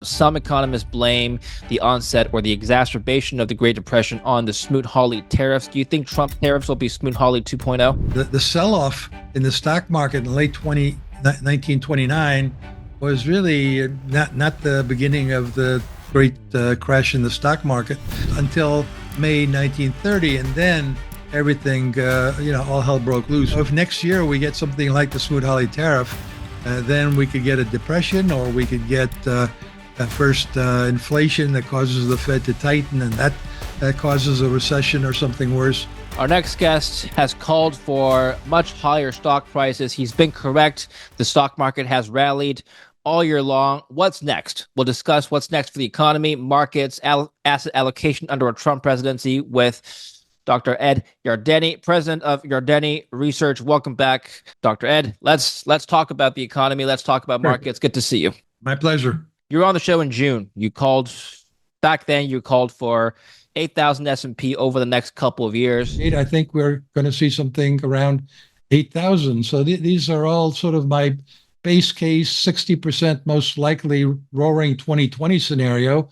Some economists blame the onset or the exacerbation of the Great Depression on the Smoot-Hawley tariffs. Do you think Trump tariffs will be Smoot-Hawley 2.0? The sell-off in the stock market in late 1929 was really not the beginning of the great crash in the stock market until May 1930, and then everything, all hell broke loose. If next year we get something like the Smoot-Hawley tariff, then we could get a depression, or we could get first inflation that causes the Fed to tighten, and that causes a recession or something worse. Our next guest has called for much higher stock prices. He's been correct. The stock market has rallied all year long. What's next? We'll discuss what's next for the economy, markets, asset allocation under a Trump presidency with Dr. Ed Yardeni, president of Yardeni Research. Welcome back, Dr. Ed. Let's talk about the economy. Let's talk about markets. Good to see you. My pleasure. You were on the show in June. You called for 8,000 S&P over the next couple of years. I think we're going to see something around 8,000. So these are all sort of my base case, 60% most likely roaring 2020 scenario.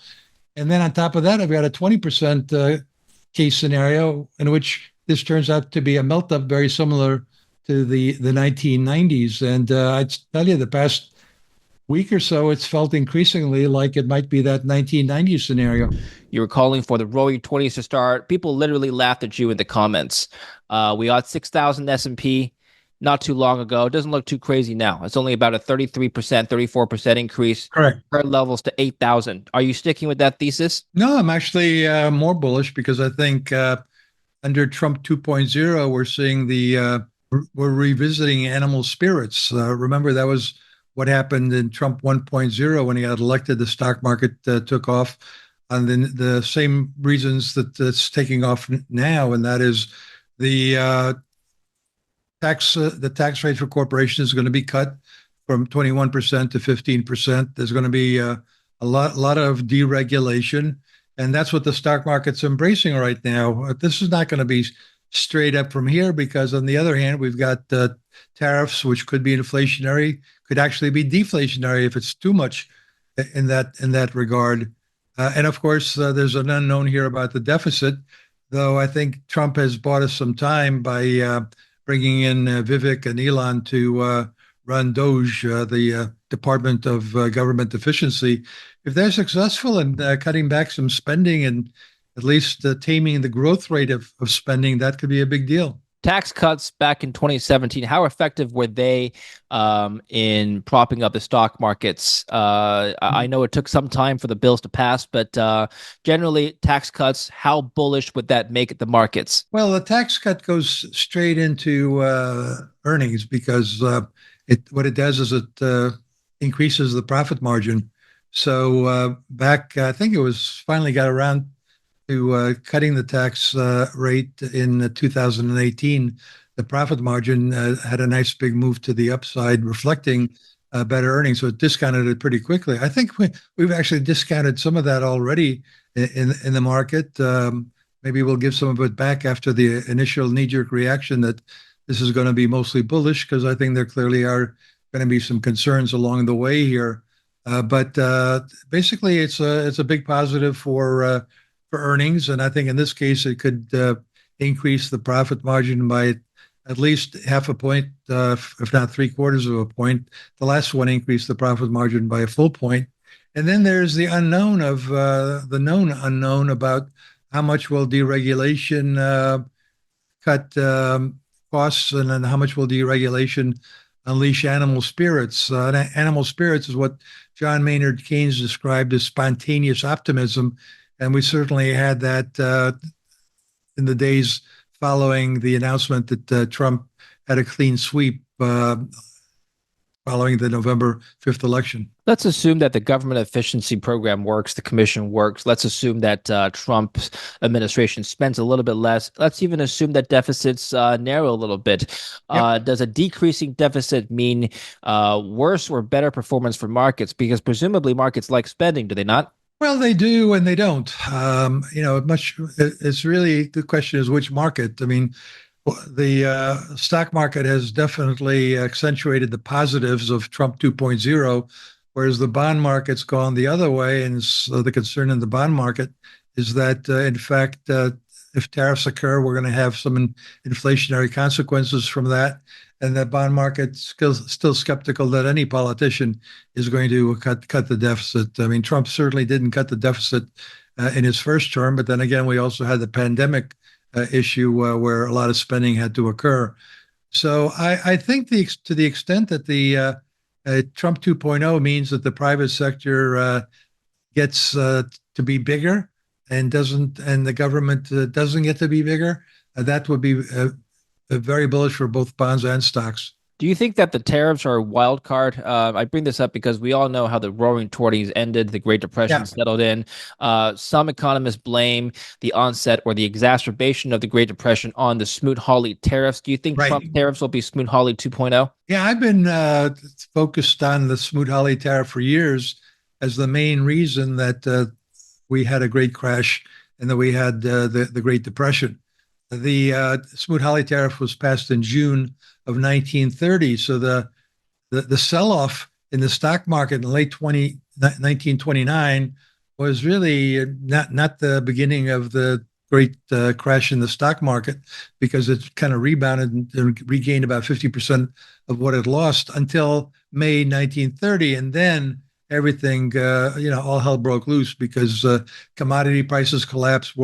And then on top of that, I've got a 20% case scenario in which this turns out to be a melt-up very similar to the 1990s. And I'd tell you, the past week or so, it's felt increasingly like it might be that 1990 scenario. You were calling for the roaring 20s to start. People literally laughed at you in the comments. We got 6,000 S&P not too long ago. It doesn't look too crazy now. It's only about a 33%, 34% increase. Correct. Current levels to 8,000. Are you sticking with that thesis? No, I'm actually more bullish, because I think under Trump 2.0, we're seeing we're revisiting animal spirits. Remember, that was what happened in Trump 1.0 when he got elected. The stock market took off on the same reasons that it's taking off now, and that is the tax rate for corporations is going to be cut from 21% to 15%. There's going to be a lot of deregulation, and that's what the stock market's embracing right now. This is not going to be straight up from here, because on the other hand, we've got tariffs, which could be inflationary, could actually be deflationary if it's too much in that regard. And of course, there's an unknown here about the deficit, though I think Trump has bought us some time by bringing in Vivek and Elon to run DOGE, the Department of Government Efficiency. If they're successful in cutting back some spending and at least taming the growth rate of spending, that could be a big deal. Tax cuts back in 2017, how effective were they in propping up the stock markets? I know it took some time for the bills to pass, but generally, tax cuts, how bullish would that make the markets? Well, the tax cut goes straight into earnings, because what it does is it increases the profit margin. So back, I think it was finally got around to cutting the tax rate in 2018, the profit margin had a nice big move to the upside, reflecting better earnings. So it discounted it pretty quickly. I think we've actually discounted some of that already in the market. Maybe we'll give some of it back after the initial knee-jerk reaction that this is going to be mostly bullish, because I think there clearly are going to be some concerns along the way here. But basically, it's a big positive for earnings, and I think in this case it could increase the profit margin by at least half a point, if not 3/4 of a point. The last one increased the profit margin by a full point. And then there's the unknown of the known unknown about how much will deregulation cut costs, and then how much will deregulation unleash animal spirits. Animal spirits is what John Maynard Keynes described as spontaneous optimism. And we certainly had that in the days following the announcement that Trump had a clean sweep following the November 5th election. Let's assume that the government efficiency program works, the commission works. Let's assume that Trump's administration spends a little bit less. Let's even assume that deficits narrow a little bit. Yep. Does a decreasing deficit mean worse or better performance for markets? Because presumably markets like spending, do they not? Well, they do and they don't. It's really, the question is which market. I mean, the stock market has definitely accentuated the positives of Trump 2.0, whereas the bond market's gone the other way. And so the concern in the bond market is that, in fact, if tariffs occur, we're going to have some inflationary consequences from that. And the bond market's still skeptical that any politician is going to cut the deficit. I mean, Trump certainly didn't cut the deficit in his first term, but then again, we also had the pandemic issue where a lot of spending had to occur. So I think to the extent that the Trump 2.0 means that the private sector gets to be bigger and the government doesn't get to be bigger, that would be very bullish for both bonds and stocks. Do you think that the tariffs are a wild card? I bring this up because we all know how the Roaring Twenties ended, the Great Depression Yeah, settled in. Some economists blame the onset or the exacerbation of the Great Depression on the Smoot-Hawley tariffs. Do you think right. Trump tariffs will be Smoot-Hawley 2.0? Yeah, I've been focused on the Smoot-Hawley tariff for years as the main reason that we had a great crash and that we had the Great Depression. The Smoot-Hawley tariff was passed in June of 1930. So the sell-off in the stock market in late 1929 was really not the beginning of the great crash in the stock market, because it kind of rebounded and regained about 50% of what it lost until May 1930. And then everything, all hell broke loose because commodity prices collapsed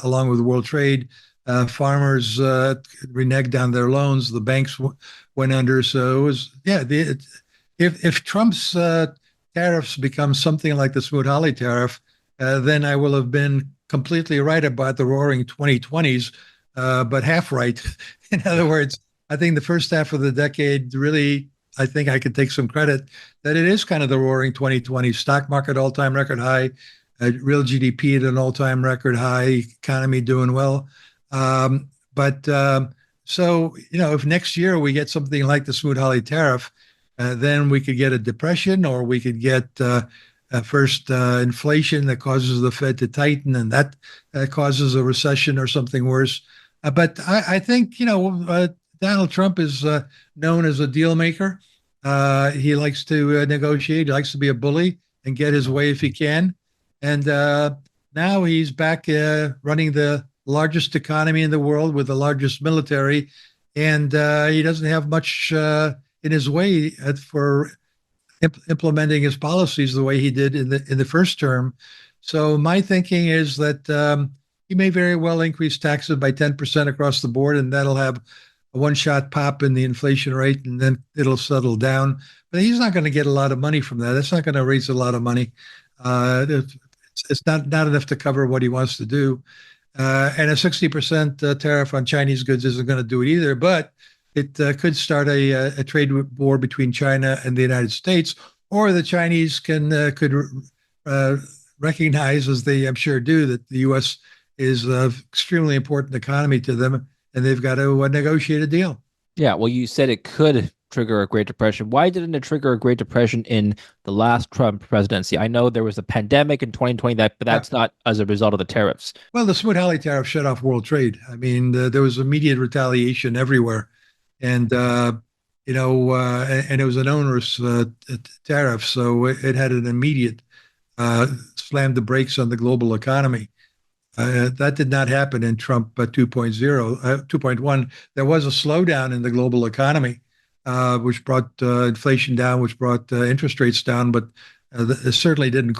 along with world trade. Farmers reneged on their loans. The banks went under. So it was, if Trump's tariffs become something like the Smoot-Hawley tariff, then I will have been completely right about the roaring 2020s, but half right. In other words, I think the first half of the decade really, I think I could take some credit that it is kind of the roaring 2020s. Stock market all-time record high, real GDP at an all-time record high, economy doing well. So, if next year we get something like the Smoot-Hawley tariff, then we could get a depression, or we could get first inflation that causes the Fed to tighten, and that causes a recession or something worse. But I think, Donald Trump is known as a deal maker. He likes to negotiate. He likes to be a bully and get his way if he can. And now he's back running the largest economy in the world with the largest military, and he doesn't have much in his way for implementing his policies the way he did in the first term. So my thinking is that he may very well increase taxes by 10% across the board, and that'll have a one-shot pop in the inflation rate, and then it'll settle down. But he's not going to get a lot of money from that. That's not going to raise a lot of money. It's not enough to cover what he wants to do. And a 60% tariff on Chinese goods isn't going to do it either, but it could start a trade war between China and the United States, or the Chinese could recognize, as they I'm sure do, that the U.S. is an extremely important economy to them, and they've got to negotiate a deal. Yeah, well, you said it could trigger a Great Depression. Why didn't it trigger a Great Depression in the last Trump presidency? I know there was a pandemic in 2020, but that's not as a result of the tariffs. Well, the Smoot-Hawley tariff shut off world trade. I mean, there was immediate retaliation everywhere, and and it was an onerous tariff, so it had an immediate slam the brakes on the global economy. That did not happen in Trump 2.1. There was a slowdown in the global economy, which brought inflation down, which brought interest rates down, but it certainly didn't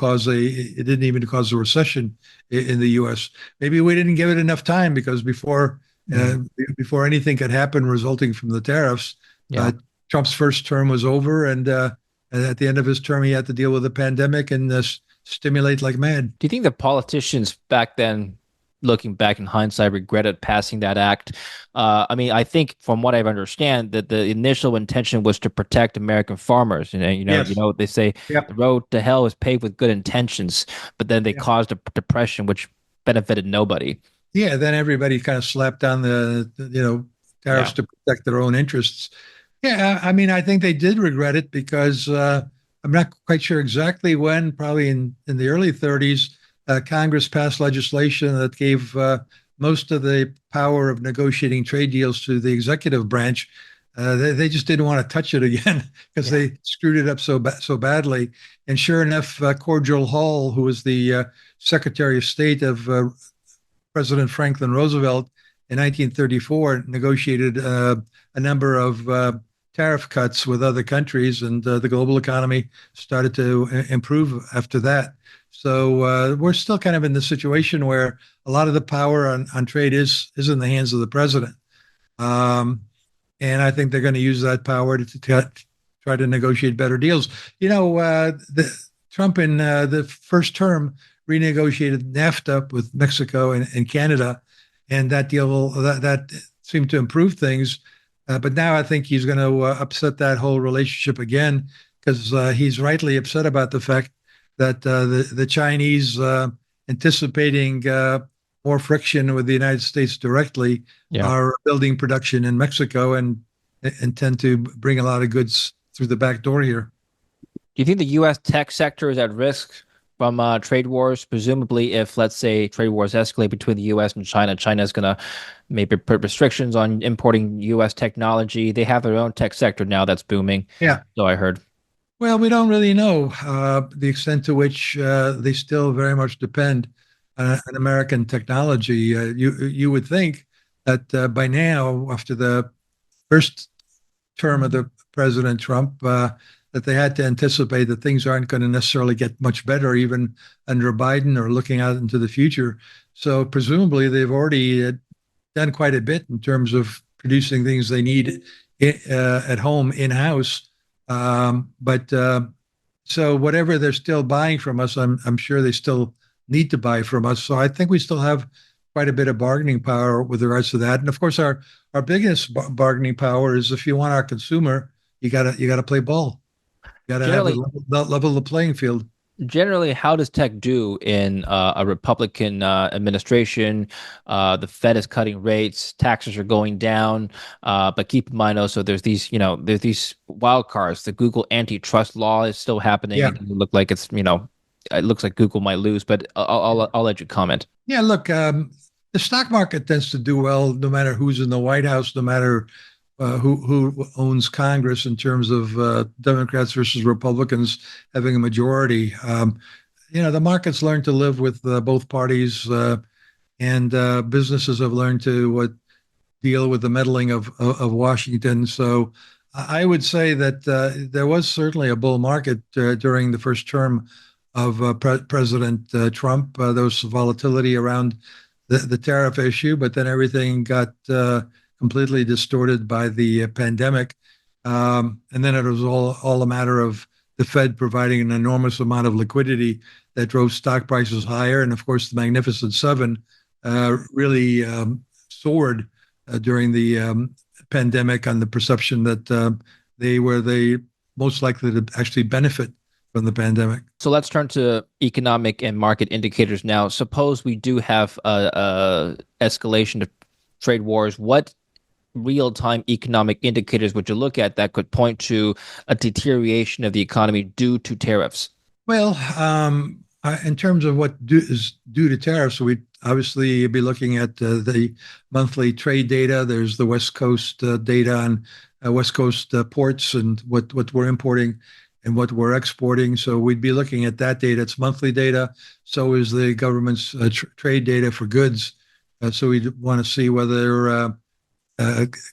even cause a recession in the U.S. Maybe we didn't give it enough time, because before anything could happen resulting from the tariffs, Trump's first term was over, and at the end of his term, he had to deal with the pandemic and stimulate like mad. Do you think the politicians back then, looking back in hindsight, regretted passing that act? I think from what I understand, that the initial intention was to protect American farmers. Yes. They say the road to hell is paved with good intentions, but then they caused a depression which benefited nobody. Yeah, then everybody kind of slapped on the tariffs to protect their own interests. Yeah, I mean, I think they did regret it, because I'm not quite sure exactly when, probably in the early 30s, Congress passed legislation that gave most of the power of negotiating trade deals to the executive branch. They just didn't want to touch it again because Yeah. they screwed it up so badly. And sure enough, Cordial Hall, who was the Secretary of State of President Franklin Roosevelt in 1934, negotiated a number of tariff cuts with other countries, and the global economy started to improve after that. So we're still kind of in the situation where a lot of the power on trade is in the hands of the president. Um, and I think they're going to use that power to try to negotiate better deals. Trump in the first term renegotiated NAFTA with Mexico and Canada, and that deal that seemed to improve things. But now I think he's going to upset that whole relationship again because he's rightly upset about the fact that the Chinese, anticipating more friction with the United States directly, Yeah. are building production in Mexico and intend to bring a lot of goods through the back door here. Do you think the U.S. tech sector is at risk from trade wars? Presumably, if let's say trade wars escalate between the U.S. and China, China is going to maybe put restrictions on importing U.S. technology. They have their own tech sector now that's booming. Yeah. So I heard. Well, we don't really know the extent to which they still very much depend on American technology. You would think that by now, after the first term of the President Trump, that they had to anticipate that things aren't going to necessarily get much better, even under Biden or looking out into the future. So presumably, they've already done quite a bit in terms of producing things they need at home in house. But so whatever they're still buying from us, I'm sure they still need to buy from us. So I think we still have quite a bit of bargaining power with regards to that. And of course, our biggest bargaining power is if you want our consumer, you gotta play ball. You gotta have a Generally, level the playing field. generally, how does tech do in a Republican administration? The Fed is cutting rates, taxes are going down, but keep in mind also there's these wild cards. The Google antitrust law is still happening. Yeah. It doesn't look like it looks like Google might lose, but I'll let you comment. Yeah, look, the stock market tends to do well no matter who's in the White House, no matter who owns Congress in terms of Democrats versus Republicans having a majority. The markets learned to live with both parties, and businesses have learned to deal with the meddling of Washington. So I would say that there was certainly a bull market during the first term of President Trump. There was volatility around the tariff issue, but then everything got completely distorted by the pandemic. And then it was all a matter of the Fed providing an enormous amount of liquidity that drove stock prices higher. And of course, the Magnificent Seven really soared during the pandemic on the perception that they were the most likely to actually benefit from the pandemic. So let's turn to economic and market indicators now. Suppose we do have a escalation of trade wars. What real-time economic indicators would you look at that could point to a deterioration of the economy due to tariffs? Well, in terms of what is due to tariffs, we obviously be looking at the monthly trade data. There's the West Coast data on West Coast ports and what we're importing and what we're exporting. So we'd be looking at that data. It's monthly data. So is the government's trade data for goods. So we want to see whether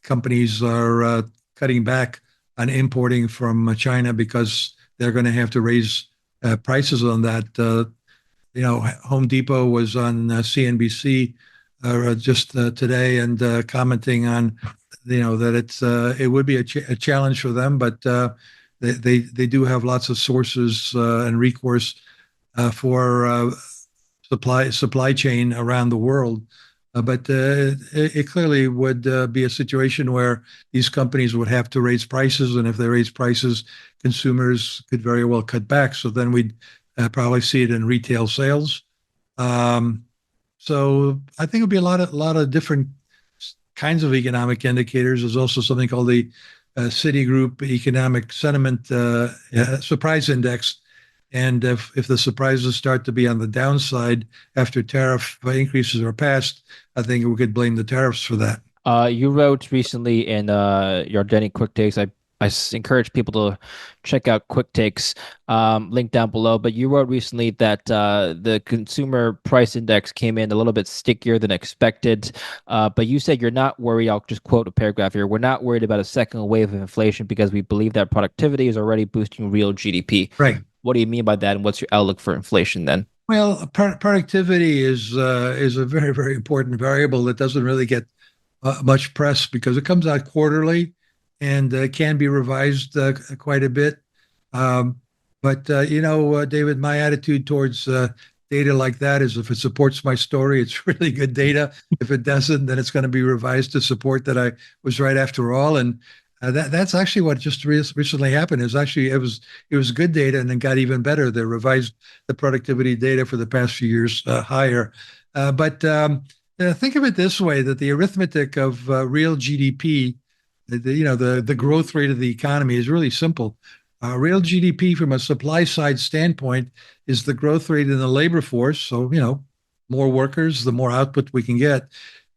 companies are cutting back on importing from China because they're going to have to raise prices on that. Home Depot was on CNBC just today and commenting on, that it would be a challenge for them, but they do have lots of sources and recourse for supply chain around the world. But it clearly would be a situation where these companies would have to raise prices, and if they raise prices, consumers could very well cut back. So then we'd probably see it in retail sales. Um, so I think it'll be a lot of different kinds of economic indicators. There's also something called the Citigroup Economic Sentiment Surprise Index. And if the surprises start to be on the downside after tariff increases are passed, I think we could blame the tariffs for that. You wrote recently in Yardeni Quick Takes. Encourage people to check out Quick Takes, link down below. But you wrote recently that the consumer price index came in a little bit stickier than expected. But you said you're not worried. I'll just quote a paragraph here. We're not worried about a second wave of inflation because we believe that productivity is already boosting real GDP. Right. What do you mean by that, and what's your outlook for inflation then? Well, productivity is a very, very important variable that doesn't really get much press because it comes out quarterly and can be revised quite a bit. Um, but David, my attitude towards data like that is if it supports my story, it's really good data. If it doesn't, then it's going to be revised to support that I was right after all. And that's actually what just recently happened. Is actually it was good data and then got even better. They revised the productivity data for the past few years higher. But think of it this way: that the arithmetic of real GDP, the growth rate of the economy is really simple. Real GDP from a supply side standpoint is the growth rate in the labor force. So, more workers, the more output we can get.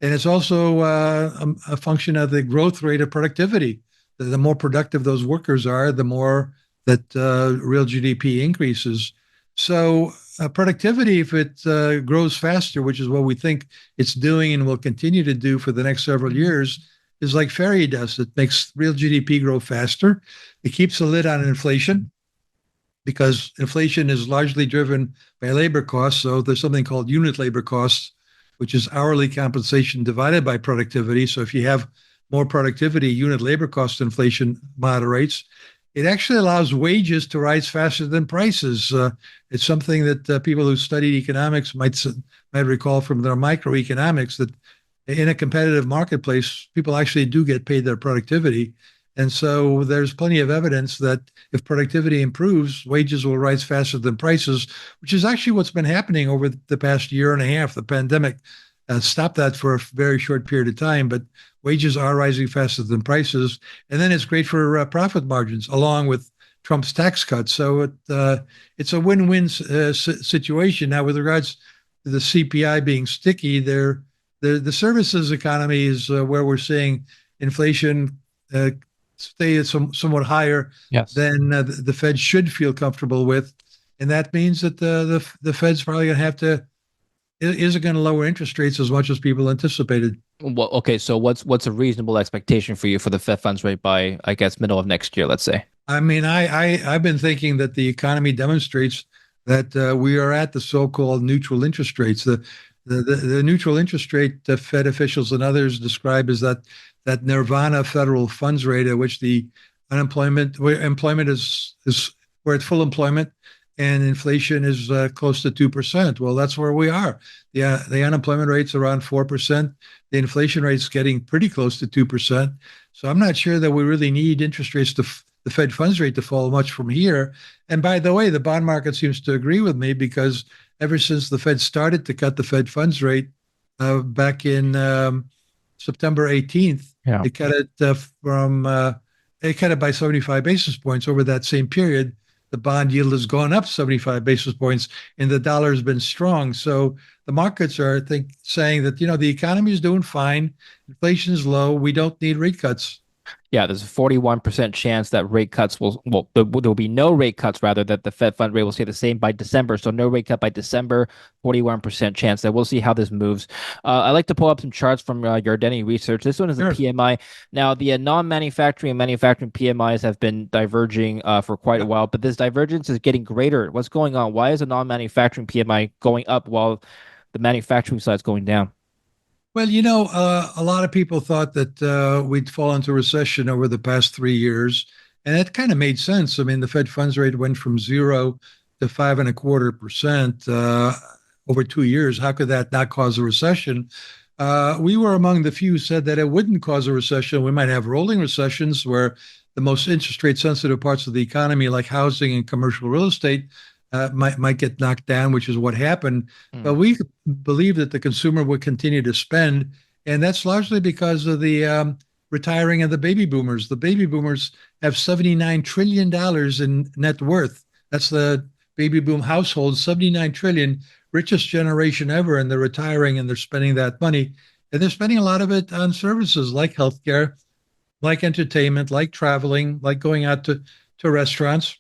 And it's also a function of the growth rate of productivity. The more productive those workers are, the more that real GDP increases. So, productivity, if it grows faster, which is what we think it's doing and will continue to do for the next several years, is like fairy dust. It makes real GDP grow faster. It keeps a lid on inflation because inflation is largely driven by labor costs. So there's something called unit labor costs, which is hourly compensation divided by productivity. So if you have more productivity, unit labor cost inflation moderates. It actually allows wages to rise faster than prices. It's something that people who studied economics might recall from their microeconomics that in a competitive marketplace, people actually do get paid their productivity. And so there's plenty of evidence that if productivity improves, wages will rise faster than prices, which is actually what's been happening over the past year and a half. The pandemic stopped that for a very short period of time, but wages are rising faster than prices. And then it's great for profit margins, along with Trump's tax cuts. So it's a win-win situation. Now, with regards to the CPI being sticky, the services economy is where we're seeing inflation stay somewhat higher Yes. than the Fed should feel comfortable with, and that means that the Fed's probably going to have to isn't going to lower interest rates as much as people anticipated. Well, okay, so what's a reasonable expectation for you for the Fed funds rate by, I guess, middle of next year, let's say? I mean, I've been thinking that the economy demonstrates that we are at the so-called neutral interest rates. The neutral interest rate that Fed officials and others describe as that nirvana federal funds rate at which the where employment is we're at full employment and inflation is close to 2%. Well, that's where we are. The unemployment rate's around 4%. The inflation rate's getting pretty close to 2%. So I'm not sure that we really need interest rates the Fed funds rate to fall much from here. And by the way, the bond market seems to agree with me because ever since the Fed started to cut the Fed funds rate back in September 18th, Yeah. it cut it it cut it by 75 basis points over that same period. The bond yield has gone up 75 basis points, and the dollar has been strong. So the markets are, I think, saying that the economy is doing fine, inflation is low, we don't need rate cuts. Yeah, there's a 41% chance that rate cuts there will be no rate cuts, rather, that the Fed fund rate will stay the same by December. So no rate cut by December, 41% chance that we'll see how this moves. I like to pull up some charts from Yardeni Research. This one is a Sure. PMI. Now, the non-manufacturing and manufacturing PMIs have been diverging for quite a while, but this divergence is getting greater. What's going on? Why is the non-manufacturing PMI going up while the manufacturing side is going down? Well, a lot of people thought that we'd fall into recession over the past 3 years, and it kind of made sense. I mean, the Fed funds rate went from 0 to 5.25% over 2 years. How could that not cause a recession? We were among the few who said that it wouldn't cause a recession. We might have rolling recessions where the most interest rate sensitive parts of the economy, like housing and commercial real estate, might get knocked down, which is what happened. But we believe that the consumer would continue to spend, and that's largely because of the retiring of the baby boomers. The baby boomers have $79 trillion in net worth. That's the baby boom household, 79 trillion, richest generation ever, and they're retiring and they're spending that money. and they're spending a lot of it on services like healthcare, like entertainment, like traveling, like going out to restaurants.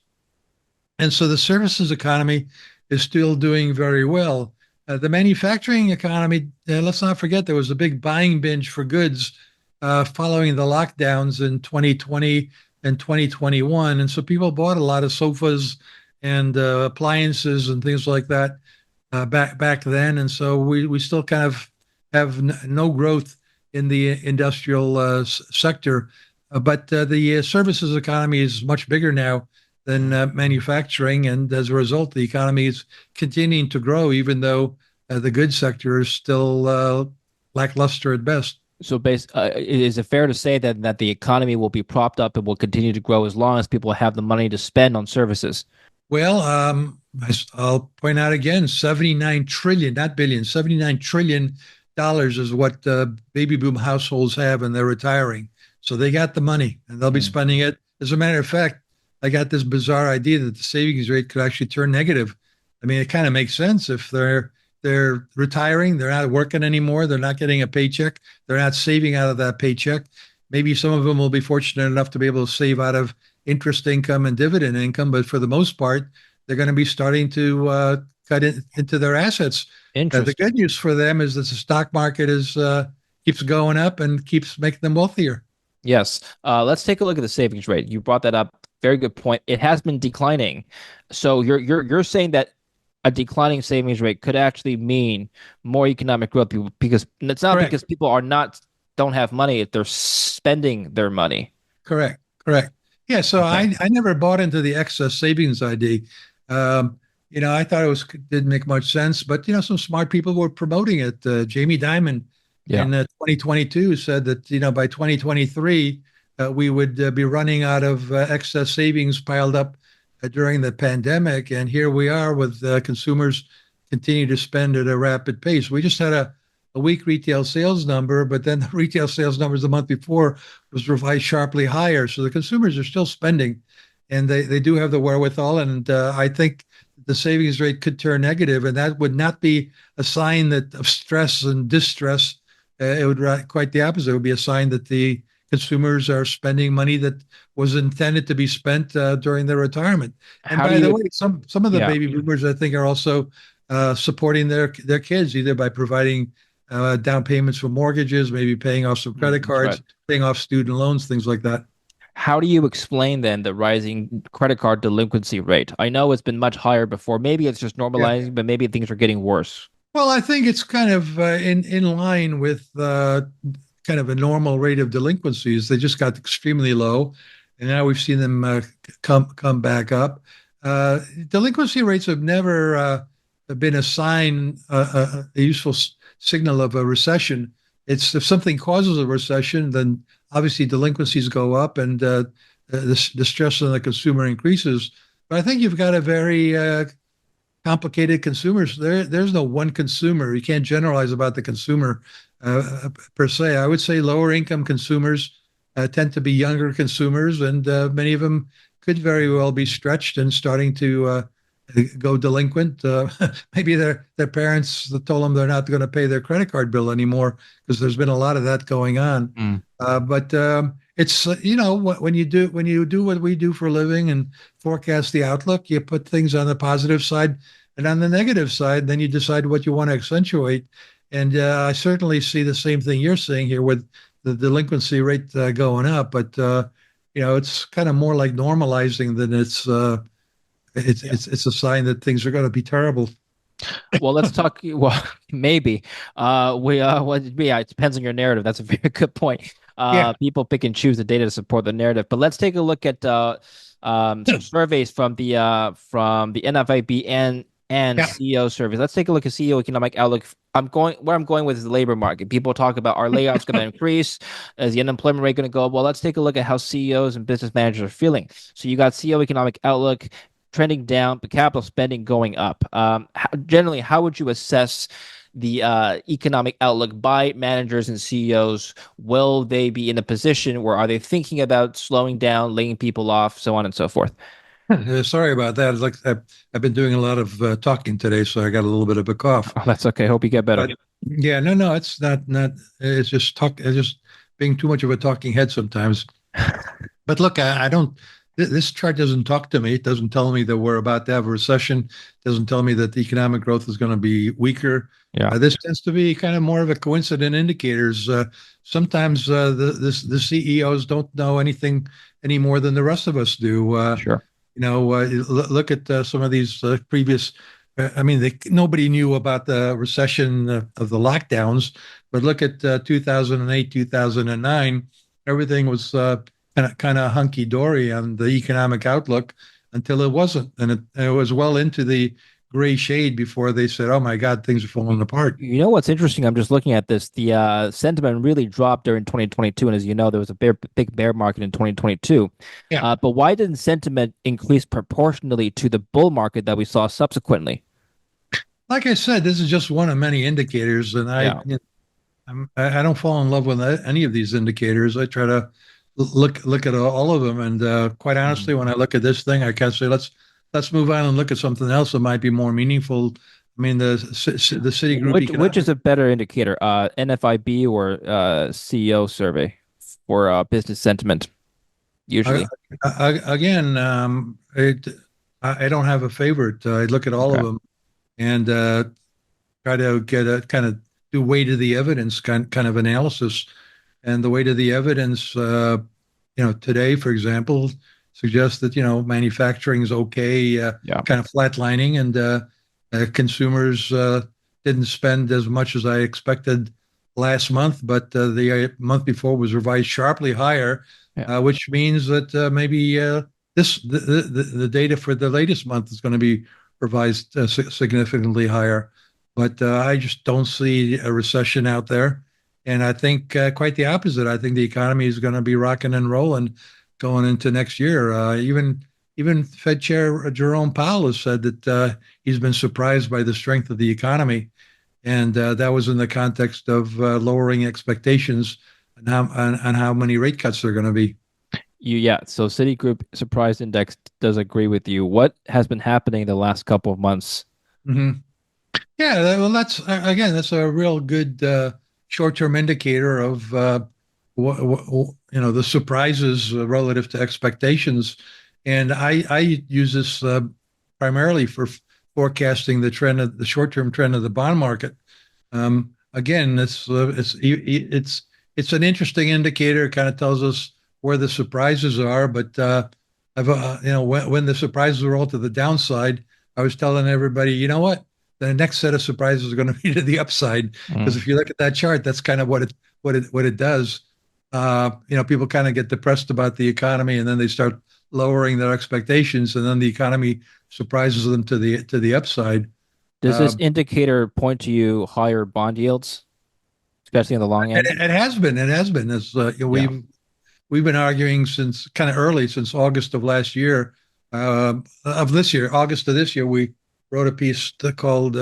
And so the services economy is still doing very well. The manufacturing economy, let's not forget, there was a big buying binge for goods following the lockdowns in 2020 and 2021. And so people bought a lot of sofas and appliances and things like that back then. And so we still kind of have no growth in the industrial sector. But the services economy is much bigger now than manufacturing. And as a result, the economy is continuing to grow, even though the goods sector is still lackluster at best. So, is it fair to say that the economy will be propped up and will continue to grow as long as people have the money to spend on services? Well, I'll point out again, 79 trillion, not billion, 79 trillion dollars is what baby boom households have and they're retiring. So they got the money and they'll be Mm. spending it. As a matter of fact, I got this bizarre idea that the savings rate could actually turn negative. I mean, it kind of makes sense if they're retiring, they're not working anymore, they're not getting a paycheck, they're not saving out of that paycheck. Maybe some of them will be fortunate enough to be able to save out of interest income and dividend income, but for the most part, they're going to be starting to cut into their assets. The Interesting. good news for them is that the stock market is keeps going up and keeps making them wealthier. Yes. Let's take a look at the savings rate. You brought that up. Very good point. It has been declining. So you're saying that a declining savings rate could actually mean more economic growth because it's not Correct. because people are not don't have money, if they're spending their money. Correct. Correct. Yeah. So Okay. I never bought into the excess savings ID. Um, I thought didn't make much sense, but some smart people were promoting it. Jamie Dimon Yeah. in 2022 said that by 2023 we would be running out of excess savings piled up during the pandemic, and here we are with consumers continue to spend at a rapid pace. We just had a weak retail sales number, but then the retail sales numbers the month before was revised sharply higher. So the consumers are still spending, and they do have the wherewithal. And I think the savings rate could turn negative, and that would not be a sign of stress and distress. It would quite the opposite. It would be a sign that the consumers are spending money that was intended to be spent during their retirement. And How do by the you, way, some of the yeah, baby boomers, I think, are also supporting their kids either by providing down payments for mortgages, maybe paying off some credit that's right. cards, paying off student loans, things like that. How do you explain then the rising credit card delinquency rate? I know it's been much higher before. Maybe it's just Yeah. normalizing, but maybe things are getting worse. Well, I think it's kind of in line with kind of a normal rate of delinquencies. They just got extremely low, and now we've seen them come back up. Delinquency rates have never been a sign, a useful signal of a recession. It's if something causes a recession, then obviously delinquencies go up and the stress on the consumer increases. But I think you've got a very complicated consumers. There's no one consumer. You can't generalize about the consumer per se. I would say lower income consumers tend to be younger consumers, and many of them could very well be stretched and starting to go delinquent. Maybe their parents told them they're not going to pay their credit card bill anymore because there's been a lot of that going on. Mm. But it's when you do what we do for a living and forecast the outlook, you put things on the positive side and on the negative side, then you decide what you want to accentuate. And I certainly see the same thing you're seeing here with the delinquency rate going up, but it's kind of more like normalizing than it's a sign that things are going to be terrible. Well, let's talk. Well, maybe. Yeah, it depends on your narrative. That's a very good point. Yeah, People pick and choose the data to support the narrative. But let's take a look at some surveys from the NFIB and yeah, CEO surveys. Let's take a look at CEO economic outlook. Where I'm going with is the labor market. People talk about, are layoffs going to increase? Is the unemployment rate going to go up? Well, let's take a look at how CEOs and business managers are feeling. So you got CEO economic outlook trending down, but capital spending going up. Generally, how would you assess the economic outlook by managers and CEOs? Will they be in a position where are they thinking about slowing down, laying people off, so on and so forth? sorry about that. It's like I've been doing a lot of talking today, so I got a little bit of a cough. Oh, that's okay. Hope you get But better. Yeah, no, it's not. It's just talk. It's just being too much of a talking head sometimes. But look, I don't. This chart doesn't talk to me. It doesn't tell me that we're about to have a recession. It doesn't tell me that the economic growth is going to be weaker. Yeah, This tends to be kind of more of a coincident indicators. Sometimes the CEOs don't know anything any more than the rest of us do. sure. Look at some of these previous. I mean, nobody knew about the recession of the lockdowns, but look at 2008, 2009. Everything was kind of hunky dory on the economic outlook until it wasn't, and it was well into the gray shade before they said, "Oh my God, things are falling apart." You know what's interesting? I'm just looking at this. The sentiment really dropped during 2022, and as you know, there was a big bear market in 2022. Yeah, But why didn't sentiment increase proportionally to the bull market that we saw subsequently? like I said, this is just one of many indicators, and Yeah. I don't fall in love with any of these indicators. I try to look at all of them, and quite Mhm. honestly, when I look at this thing, I can't say let's move on and look at something else that might be more meaningful. I mean, the Citigroup Which is economic. a better indicator, NFIB or CEO survey for business sentiment, I, usually? Again, I don't have a favorite. I look at all of Okay. them and try to get a kind of do weight of the evidence kind of analysis. And the weight of the evidence, today, for example, suggests that manufacturing is okay, Yeah. kind of flatlining, and consumers didn't spend as much as I expected last month, but the month before was revised sharply higher, Yeah. which means that maybe the data for the latest month is going to be revised significantly higher. But I just don't see a recession out there. And I think quite the opposite. I think the economy is going to be rocking and rolling going into next year. Even Fed Chair Jerome Powell has said that he's been surprised by the strength of the economy, and that was in the context of lowering expectations on how many rate cuts there are going to be. Yeah. So Citigroup Surprise Index does agree with you. What has been happening the last couple of months? Mm-hmm. Yeah, well, that's again, that's a real good short-term indicator of the surprises relative to expectations. And I use this primarily for forecasting the short-term trend of the bond market. Again, it's an interesting indicator. It kind of tells us where the surprises are, but when the surprises are all to the downside, I was telling everybody, you know what? The next set of surprises are going to be to the upside because Mm. if you look at that chart, that's kind of what it does. People kind of get depressed about the economy, and then they start lowering their expectations, and then the economy surprises them to the upside. Does Uh, this indicator point to you higher bond yields, especially on the long end? it has been. It has been. Yeah. We've been arguing since kind of early, since August of last year, of this year, August of this year. We wrote a piece called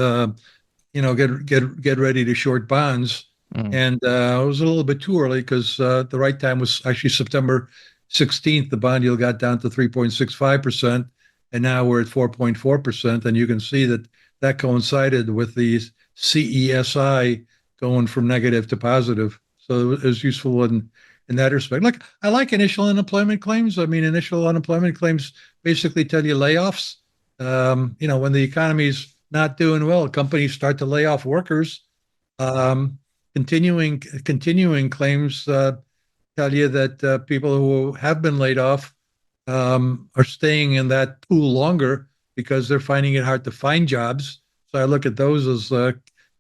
get ready to short bonds, Mm. and it was a little bit too early because the right time was actually September 16th. The bond yield got down to 3.65%, and now we're at 4.4%. And you can see that coincided with the CESI going from negative to positive. So it was useful in that respect. Like I like initial unemployment claims. I mean, initial unemployment claims basically tell you layoffs. When the economy's not doing well, companies start to lay off workers. Um, continuing claims tell you that people who have been laid off are staying in that pool longer because they're finding it hard to find jobs. So I look at those as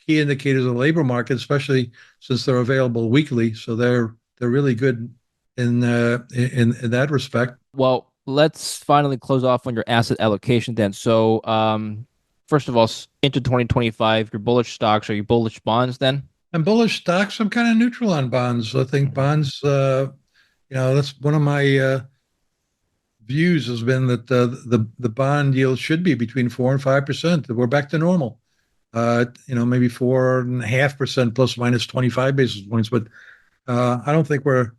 key indicators of the labor market, especially since they're available weekly. So they're really good in that respect. Well, let's finally close off on your asset allocation then. So, first of all, into 2025, your bullish stocks, are you bullish bonds then? And bullish stocks, I'm kind of neutral on bonds. I think Mhm. bonds, that's one of my views has been that the bond yield should be between 4 and 5%. We're back to normal. Maybe 4.5% plus minus 25 basis points, but I don't think we're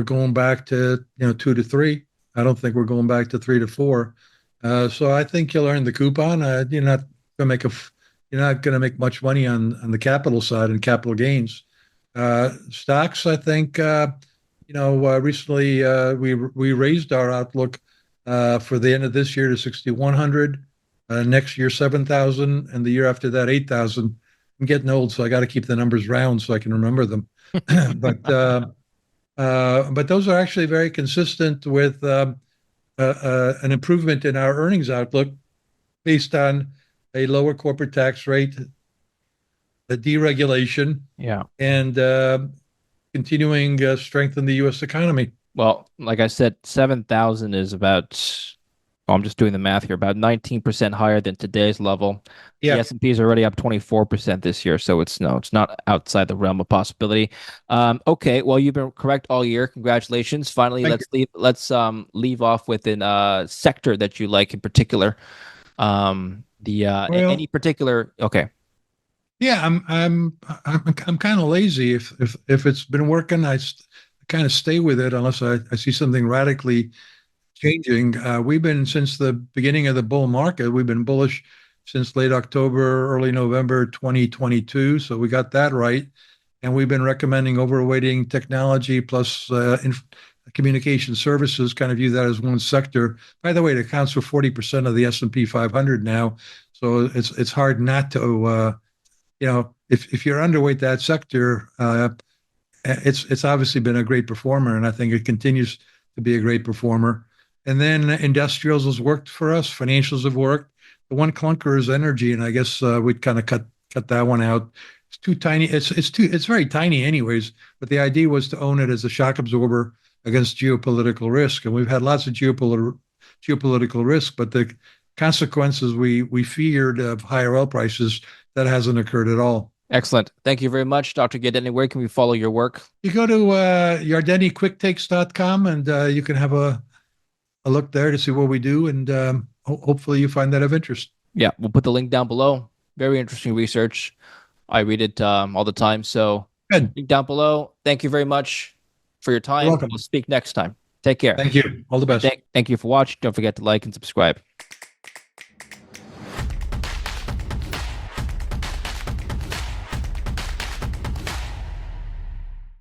going back to 2 to 3. I don't think we're going back to 3 to 4. So I think you'll earn the coupon. You're not going to make you're not going to make much money on the capital side and capital gains. Stocks, I think, recently we raised our outlook for the end of this year to 6,100, next year 7,000, and the year after that 8,000. I'm getting old, so I got to keep the numbers round so I can remember them. But those are actually very consistent with an improvement in our earnings outlook based on a lower corporate tax rate, the deregulation, Yeah. and continuing strength in the U.S. economy. Well, like I said, 7,000 is about, well, I'm just doing the math here, about 19% higher than today's level. The Yeah, S&P is already up 24% this year, so it's not outside the realm of possibility. Okay, well, you've been correct all year. Congratulations. Finally, thank you. let's leave off with an sector that you like in particular. The any Well, particular, okay. yeah, I'm kind of lazy. If it's been working, kind of stay with it unless I see something radically changing. We've been since the beginning of the bull market. We've been bullish since late October, early November 2022. So we got that right, and we've been recommending overweighting technology plus communication services. Kind of view that as one sector. By the way, it accounts for 40% of the S&P 500 now. So it's hard not to if you're underweight that sector, it's obviously been a great performer, and I think it continues to be a great performer. And then industrials has worked for us. Financials have worked. The one clunker is energy, and I guess we'd kind of cut that one out. It's too tiny. It's very tiny, anyways. But the idea was to own it as a shock absorber against geopolitical risk, and we've had lots of geopolitical risk, but the consequences we feared of higher oil prices, that hasn't occurred at all. Excellent. Thank you very much, Dr. Yardeni. Where can we follow your work? You go to YardeniQuickTakes.com, and you can have a look there to see what we do, and hopefully you find that of interest. Yeah, we'll put the link down below. Very interesting research. I read it all the time. So Good. link down below. Thank you very much for your You're time. We'll welcome. speak next time. Take care. Thank you. All the And best. thank you for watching. Don't forget to like and subscribe.